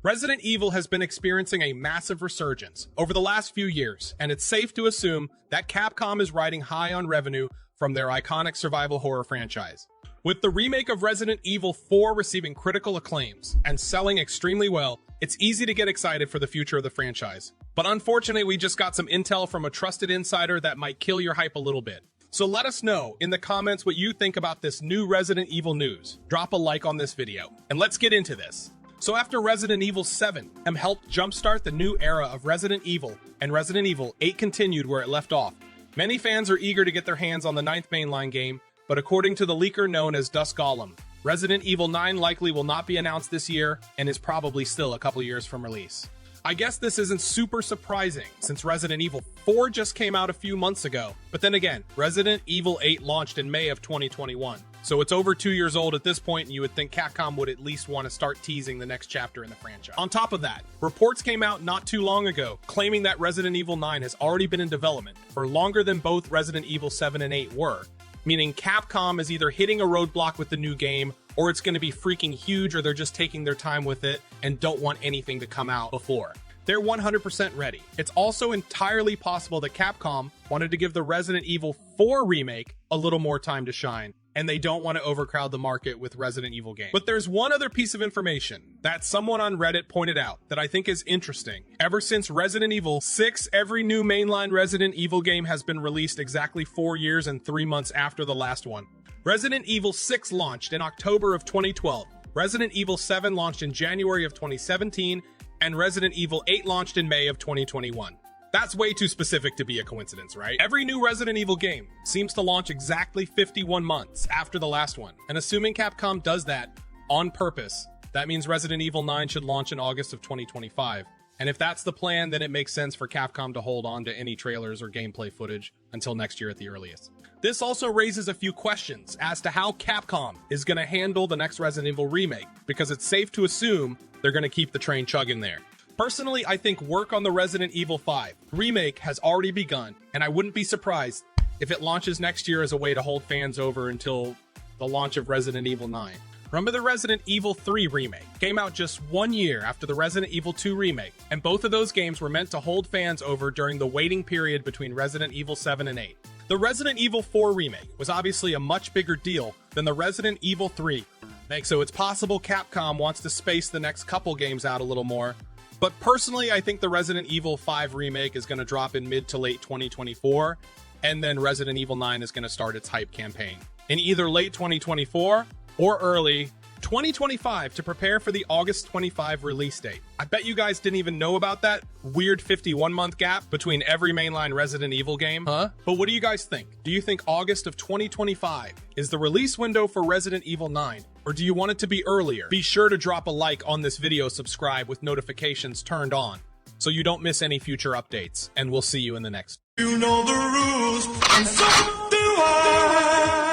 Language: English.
Resident Evil has been experiencing a massive resurgence over the last few years, and it's safe to assume that Capcom is riding high on revenue from their iconic survival horror franchise. With the remake of Resident Evil 4 receiving critical acclaims and selling extremely well, it's easy to get excited for the future of the franchise. But unfortunately, we just got some intel from a trusted insider that might kill your hype a little bit. So let us know in the comments what you think about this new Resident Evil news. Drop a like on this video, and let's get into this. So after Resident Evil 7 helped jumpstart the new era of Resident Evil, and Resident Evil 8 continued where it left off, many fans are eager to get their hands on the 9th mainline game, but according to the leaker known as Dusk Golem, Resident Evil 9 likely will not be announced this year and is probably still a couple years from release. I guess this isn't super surprising since Resident Evil 4 just came out a few months ago, but then again, Resident Evil 8 launched in May of 2021. So it's over 2 years old at this point, and you would think Capcom would at least want to start teasing the next chapter in the franchise. On top of that, reports came out not too long ago claiming that Resident Evil 9 has already been in development for longer than both Resident Evil 7 and 8 were, meaning Capcom is either hitting a roadblock with the new game, or it's going to be freaking huge, or they're just taking their time with it and don't want anything to come out before. They're 100% ready. It's also entirely possible that Capcom wanted to give the Resident Evil 4 remake a little more time to shine, and they don't want to overcrowd the market with Resident Evil games. But there's one other piece of information that someone on Reddit pointed out that I think is interesting. Ever since Resident Evil 6, every new mainline Resident Evil game has been released exactly 4 years and 3 months after the last one. Resident Evil 6 launched in October of 2012, Resident Evil 7 launched in January of 2017, and Resident Evil 8 launched in May of 2021. That's way too specific to be a coincidence, right? Every new Resident Evil game seems to launch exactly 51 months after the last one, and assuming Capcom does that on purpose, that means Resident Evil 9 should launch in August of 2025. And if that's the plan, then it makes sense for Capcom to hold on to any trailers or gameplay footage until next year at the earliest. This also raises a few questions as to how Capcom is going to handle the next Resident Evil remake, because it's safe to assume they're going to keep the train chugging there. Personally, I think work on the Resident Evil 5 remake has already begun, and I wouldn't be surprised if it launches next year as a way to hold fans over until the launch of Resident Evil 9. Remember the Resident Evil 3 remake came out just 1 year after the Resident Evil 2 remake, and both of those games were meant to hold fans over during the waiting period between Resident Evil 7 and 8. The Resident Evil 4 remake was obviously a much bigger deal than the Resident Evil 3 remake, so it's possible Capcom wants to space the next couple games out a little more. But personally, I think the Resident Evil 5 remake is going to drop in mid to late 2024, and then Resident Evil 9 is going to start its hype campaign in either late 2024 or early 2025 to prepare for the August 25 release date. I bet you guys didn't even know about that weird 51-month gap between every mainline Resident Evil game, huh? But what do you guys think? Do you think August of 2025 is the release window for Resident Evil 9? Or do you want it to be earlier? Be sure to drop a like on this video, subscribe with notifications turned on, so you don't miss any future updates, and we'll see you in the next. You know the rules, and so do I.